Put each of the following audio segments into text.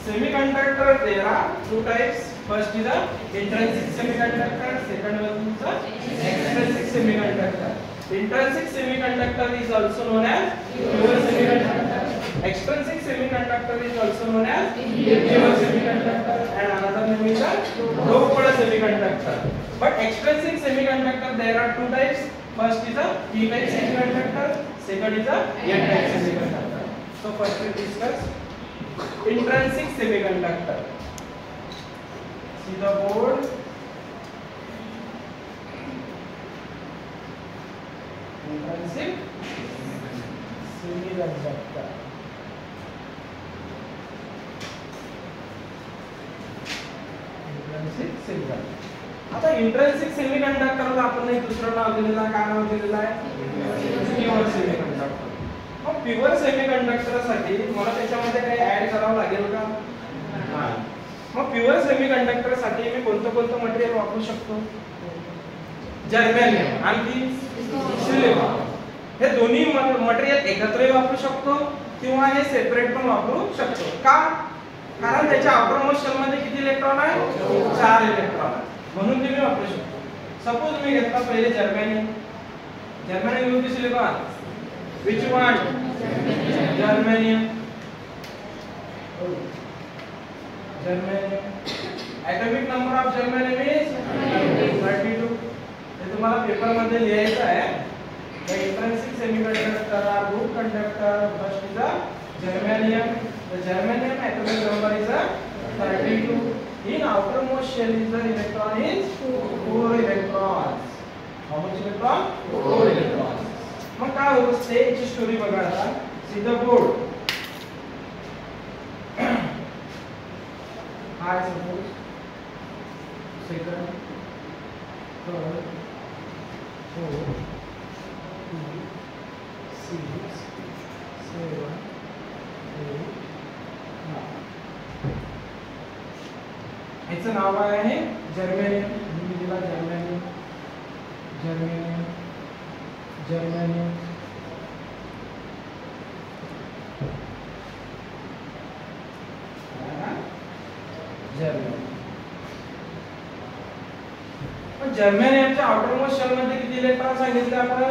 semiconductor there are two types. First is the intrinsic semiconductor, second one is the extrinsic semiconductor. Intrinsic semiconductor is also known as pure semiconductor. Extrinsic semiconductor is also known as impure semiconductor, and another name is the doped semiconductor. But extrinsic semiconductor there are two types. First is a p-type semiconductor, second is a n-type semiconductor. So first we discuss intrinsic semiconductor. See the board. Intrinsic semiconductor. Intrinsic semiconductor. आता intrinsic सेमीकंडक्टरला आपण एक दुसरं नाव दिलेलं आहे. काय नाव दिलेलं आहे? Pure semiconductor. मग प्युअर सेमीकंडक्टर साठी मला त्याच्यामध्ये काही ऍड करावं लागेल का? नाही. मग प्युअर सेमीकंडक्टर साठी मी कोणतं मटेरियल वापरू शकतो? जर्मेनियम आणि सिलिकॉन. हे दोन्ही मटेरियल एकत्र वापरू शकतो किंवा हे सेपरेट पण वापरू शकतो. का? कारण त्याच्या आउटर मोस्ट शेल मध्ये किती इलेक्ट्रॉन आहे? 4 इलेक्ट्रॉन आहे. म्हणून ते मी वापरू शकतो. सपोज मी घेतला पहिले जर्मेनियम घेऊ की silicon? Which one? Germanium. Atomic number of germanium is 32. हे तुम्हाला पेपर मध्ये लिहायचं आहे. The intrinsic semiconductor are good conductor. First is the germanium. The germanium atomic number is 32. In outermost shell is the electron is 4 electrons. How much electron? 4 electrons. मग काय होतं स्टेजची story बघा आता. See the board. I suppose second, third, fourth, 2, 6, 7, 8, 9. याचं नाव आहे germanium. मी दिला germanium. पण जर्मेनियमच्या आउटरमोस्ट शेल मध्ये किती इलेक्ट्रॉन सांगितले आपण?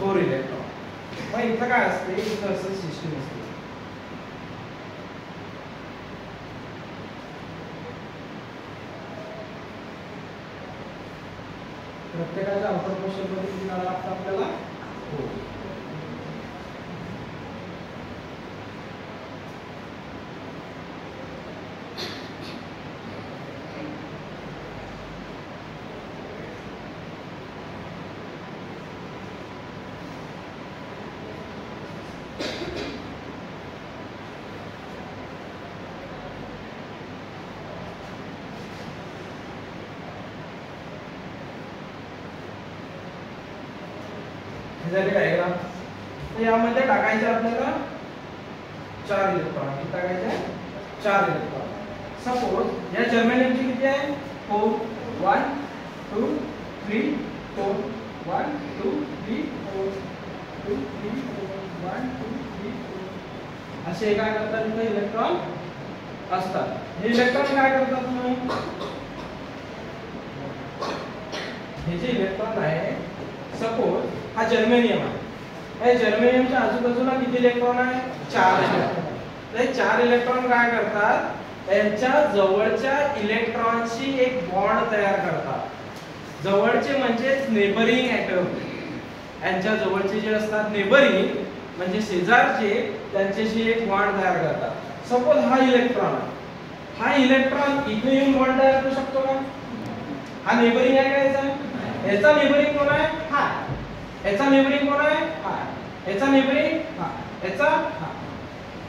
4 इलेक्ट्रॉन. मग इथं काय असते? इथं असं सिस्टम असते. प्रत्येकाच्या आउटरमोस्ट शेल मध्ये किती काढावं लागतं आपल्याला? 4. झाले डायग्राम. तर यामध्ये टाकायचे आपल्याला 4 इलेक्ट्रॉन. किती टाकायचे? 4 इलेक्ट्रॉन. सपोज या जर्मेनियमची किती आहे? 4. 1 2 3 4. 1 2 3 4. 2 3 4. 1 2 3 4. असे काय करतात? इथे इलेक्ट्रॉन असतात. हे इलेक्ट्रॉन काय करतात? मग हे जे इलेक्ट्रॉन आहे, सपोज हा जर्मेनियम आहे. या जर्मेनियमच्या आजूबाजूला किती इलेक्ट्रॉन आहे? 4 इलेक्ट्रॉन. तर 4 इलेक्ट्रॉन काय करतात? यांच्या जवळच्या इलेक्ट्रॉनशी एक बॉन्ड तयार करतात. जवळचे म्हणजे नेबरिंग ॲटम. यांच्या जवळचे जे असतात नेबरिंग म्हणजे शेजारचे, त्यांच्याशी एक बॉन्ड तयार करतात. सपोज हा इलेक्ट्रॉन आहे. हा इलेक्ट्रॉन इथे येऊन बॉन्ड तयार करू शकतो का? हा नेबरिंग आहे का याचा? याचा नेबरिंग कोण आहे? हा. याचा नेबरिंग कोण आहे? हा. याचा नेबरिंग हा. याचा हा.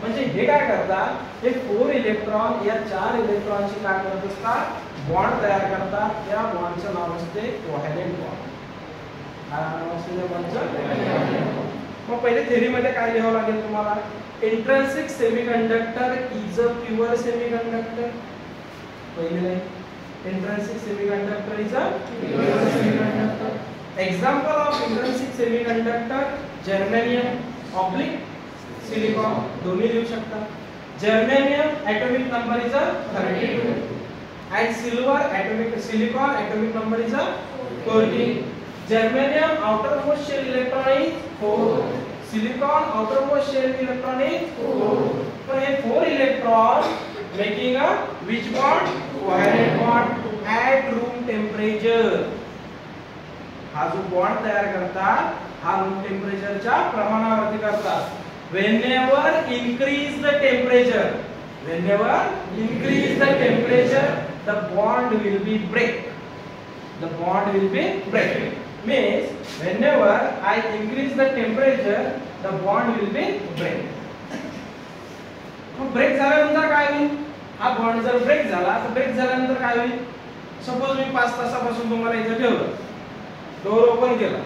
म्हणजे हे काय करतात? हे 4 इलेक्ट्रॉन या 4 इलेक्ट्रॉनशी काय करत असतात? बॉन्ड तयार करतात. त्या बॉन्डचं नाव असते कोव्हॅलेंट बॉन्ड. काय नाव असते त्या बॉन्डचं? मग पहिले थेरी मध्ये काय लिहावं लागेल तुम्हाला? Intrinsic semiconductor is a pure semiconductor. पहिले नाही. Intrinsic semiconductor is a pure semiconductor. Example of intrinsic semiconductor: germanium, silicon. दोन्ही लिहू शकता. Germanium atomic number is a 32, and silicon atomic number is a 14. Germanium outermost shell electron is 4. Silicon outermost shell electron is 4. So ये 4 electron making a which bond? Covalent bond at room temperature. हा जो bond तयार करतात हा room टेम्परेचरच्या प्रमाणावरती करतात. Whenever increase the temperature, the bond will be break. The bond will be break. Means whenever I increase the temperature, the bond will be break. मग break झाल्यानंतर काय होईल? हा बॉन्ड जर ब्रेक झाला तर ब्रेक झाल्यानंतर काय होईल? सपोज मी 5 तासापासून तुम्हाला इथे ठेवलं, डोर ओपन केला,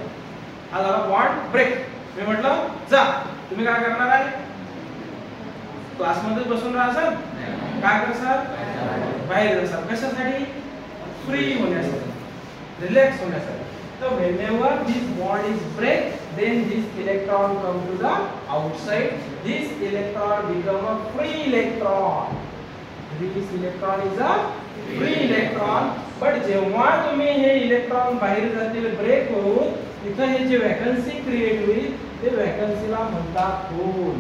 हा झाला बॉन्ड ब्रेक. मी म्हटलं जा, तुम्ही काय करणार आहे? क्लासमध्ये बसून राहाल, काय करसाल? बाहेर जासाल. कशासाठी? फ्री होण्यासाठी, रिलॅक्स होण्यासाठी. तर whenever this bond is break, then this electron come to the outside. This electron become a free electron. This electron is a free electron. पण जेव्हा तुम्ही हे इलेक्ट्रॉन बाहेर जातील ब्रेक होऊन, इथं हे जे वॅकन्सी क्रिएट होईल ते वॅकन्सीला म्हणतात होल.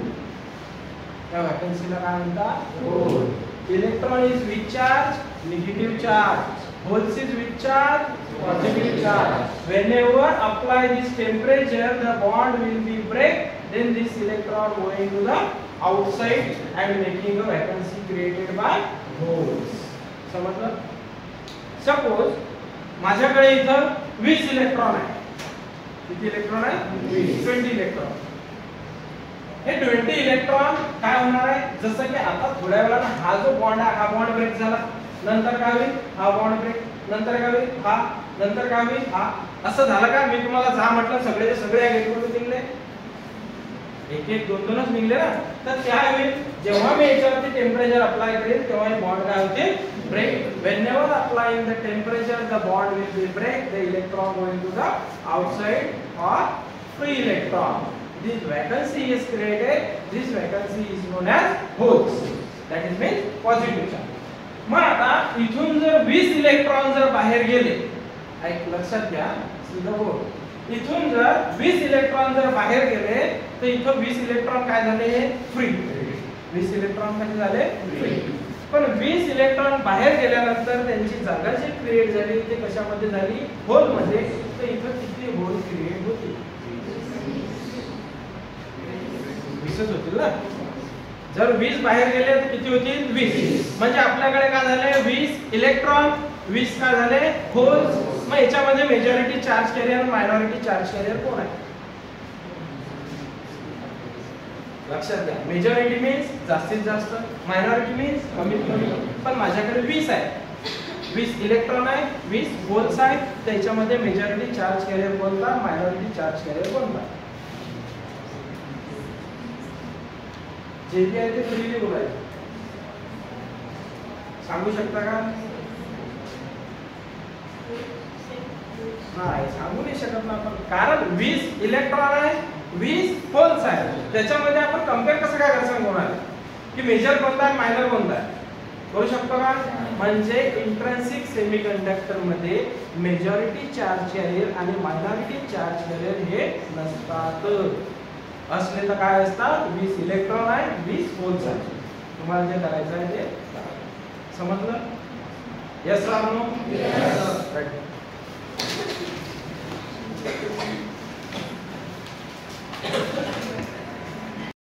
त्या वॅकन्सीला काय म्हणतात? Hole. Electron is with charge? Negative charge. Holes is with charge? Positive charge. whenever apply this temperature, the bond will be break, then this electron going to the outside and making a vacancy created by holes. समजलं? Suppose माझ्याकडे इथं 20 electron आहे. किती electron आहे? 20 electron. हे 20 electron काय होणार आहे? जसं की आता थोड्या वेळानं हा जो बॉन्ड आहे हा बॉन्ड ब्रेक झाला, नंतर काय होईल? हा बॉन्ड ब्रेक, नंतर काय होईल? हा, नंतर काय होईल? हा. असं झालं का? मी तुम्हाला जा म्हटलं सगळे सगळे इलेक्ट्रॉन निघले, एक एक दोन दोनच निघले ना. तर काय होईल? जेव्हा मी याच्यावरती टेम्परेचर अप्लाय करेल तेव्हा हे बॉन्ड काय होते? Break. whenever applying the temperature, the bond will be break, the electron going to the outside or free electron. This vacancy is created. This vacancy is known as holes. That is means positive charge. मग आता इथून जर 20 electron जर बाहेर गेले, एक लक्षात घ्या, सीधा बोल, इथून जर 20 इलेक्ट्रॉन जर बाहेर गेले तर इथं 20 इलेक्ट्रॉन काय झाले? फ्री. 20 इलेक्ट्रॉन कसे झाले? फ्री. पण 20 इलेक्ट्रॉन बाहेर गेल्यानंतर त्यांची जागा जी क्रिएट झाली ते कशामध्ये झाली? होल मध्ये. तर इथं किती होल क्रिएट होतील? 20च होतील ना. जर 20 बाहेर गेले तर किती होतील? 20. म्हणजे आपल्याकडे काय झाले? 20 इलेक्ट्रॉन, 20 काय झाले? होल्स. मग याच्यामध्ये majority charge carrier, minority charge carrier कोण आहे? लक्षात घ्या. मेजॉरिटी मीन्स जास्तीत जास्त, मायनॉरिटी मीन्स कमीत कमी. पण माझ्याकडे 20 आहे, 20 इलेक्ट्रॉन आहे, 20 होल्स आहेत. त्याच्यामध्ये मेजॉरिटी चार्ज कॅरियर कोणता? मायनॉरिटी चार्ज कॅरियर कोणता? जे बी आहे ते फ्रीली बोलायचं. सांगू शकता का? नाही सांगू नाही शकत ना आपण. कारण 20 इलेक्ट्रॉन आहे, 20 होल्स आहे. त्याच्यामध्ये आपण कंपेअर कसं काय करायचं होणार की मेजर कोणता आहे, मायनर कोणता आहे? करू शकतो का? म्हणजे इंट्रिन्सिक सेमीकंडक्टर मध्ये मेजॉरिटी चार्ज कॅरियर आणि मायनॉरिटी चार्ज कॅरियर हे नसतात. असले तर काय असतात? 20 इलेक्ट्रॉन आहे, 20 होल्स आहे. तुम्हाला जे करायचं आहे ते समजलं? Yes or no?